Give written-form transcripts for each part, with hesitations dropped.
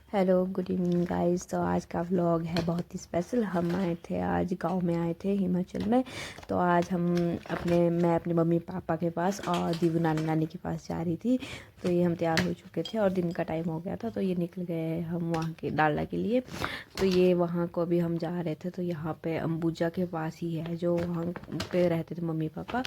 Hello good evening guys. तो आज का व्लॉग है बहुत ही स्पेशल। हम आए थे आज गांव में, आए थे हिमाचल में। तो आज मैं अपने मम्मी पापा के पास और दीवू नानी नानी के पास जा रही थी। तो ये हम तैयार हो चुके थे और दिन का टाइम हो गया था, तो ये निकल गए हम वहाँ के डालडा के लिए। तो ये वहाँ को अभी हम जा रहे थे। तो यहाँ पे अंबुजा के पास ही है जो वहाँ पे रहते थे मम्मी पापा।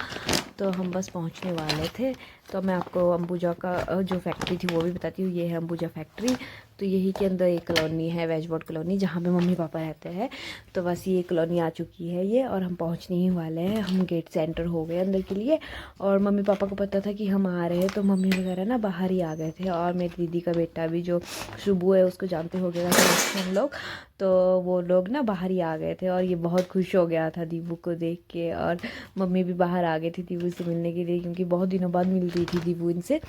तो हम बस पहुँचने वाले थे। तो मैं आपको अंबुजा का जो फैक्ट्री थी वो भी बताती हूँ। ये है अंबुजा फैक्ट्री। तो यही के अंदर एक कॉलोनी है, वेजबोर्ड कॉलोनी, जहाँ पे मम्मी पापा रहते हैं। तो बस ये कॉलोनी आ चुकी है ये, और हम पहुँचने ही वाले हैं। हम गेट से एंटर हो गए अंदर के लिए। और मम्मी पापा को पता था कि हम आ रहे हैं, तो मम्मी वगैरह ना बाहर ही आ गए थे। और मेरी दीदी का बेटा भी, जो शुभू है, उसको जानते हो गया हम लोग। तो वो लोग ना बाहर ही आ गए थे और ये बहुत खुश हो गया था दीबू को देख के। और मम्मी भी बाहर आ गई थी दीबू से मिलने के लिए, क्योंकि बहुत दिनों बाद मिल रही थी दीबू इनसे।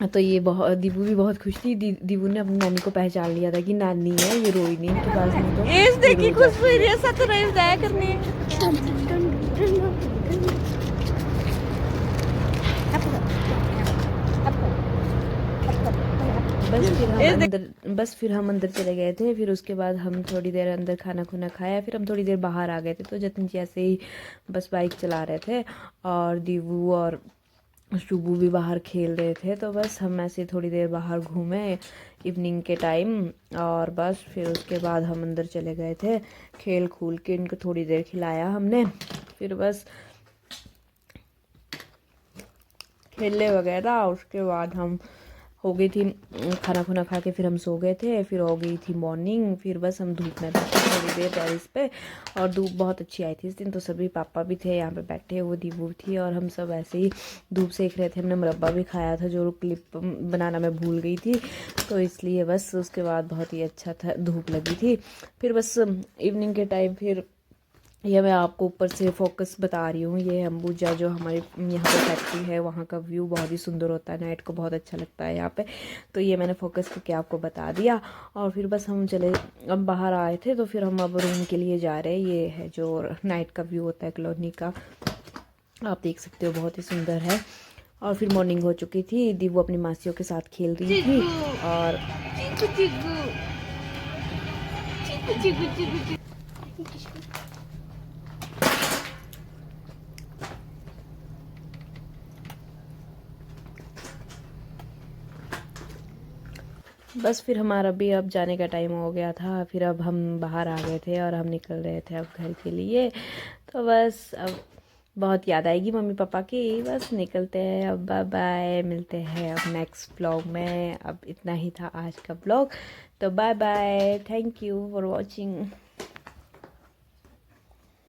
तो ये बहुत, दीबू भी बहुत खुश थी। दीबू ने अपनी नानी को पहचान लिया था कि नानी है, ये रोई नहीं इनके पास में। तो एज देखी खुशबू जैसा तो रही जाया करने। बस फिर हम अंदर चले गए थे। फिर उसके बाद हम थोड़ी देर अंदर खाना खुना खाया। फिर हम थोड़ी देर बाहर आ गए थे। तो जतिन जी ऐसे ही बस बाइक चला रहे थे और दीवू और शुभू भी बाहर खेल रहे थे। तो बस हम ऐसे थोड़ी देर बाहर घूमे इवनिंग के टाइम। और बस फिर उसके बाद हम अंदर चले गए थे। खेल खूल के इनको थोड़ी देर खिलाया हमने। फिर बस खेलने वगैरह। उसके बाद हम हो गई थी खाना खुना खा के, फिर हम सो गए थे। फिर हो गई थी मॉर्निंग। फिर बस हम धूप में बैठे थोड़ी देर टेरेस पे, और धूप बहुत अच्छी आई थी इस दिन। तो सभी पापा भी थे यहाँ पे बैठे, वो दीवू थी, और हम सब ऐसे ही धूप सेक रहे थे। हमने मुरब्बा भी खाया था, जो क्लिप बनाना मैं भूल गई थी, तो इसलिए बस उसके बाद बहुत ही अच्छा था, धूप लगी थी। फिर बस इवनिंग के टाइम फिर यह मैं आपको ऊपर से फोकस बता रही हूँ। ये अंबुजा जो हमारे यहाँ पे फैक्ट्री है, वहाँ का व्यू बहुत ही सुंदर होता है, नाइट को बहुत अच्छा लगता है यहाँ पे। तो ये मैंने फोकस करके आपको बता दिया। और फिर बस हम चले, अब बाहर आए थे। तो फिर हम अब रूम के लिए जा रहे हैं। ये है जो नाइट का व्यू होता है कॉलोनी का, आप देख सकते हो, बहुत ही सुंदर है। और फिर मॉर्निंग हो चुकी थी। दीवू अपनी मासियों के साथ खेल रही थी। और बस फिर हमारा भी अब जाने का टाइम हो गया था। फिर अब हम बाहर आ गए थे और हम निकल रहे थे अब घर के लिए। तो बस अब बहुत याद आएगी मम्मी पापा की। बस निकलते हैं अब, बाय बाय। मिलते हैं अब नेक्स्ट व्लॉग में। अब इतना ही था आज का व्लॉग। तो bye bye, thank you for watching.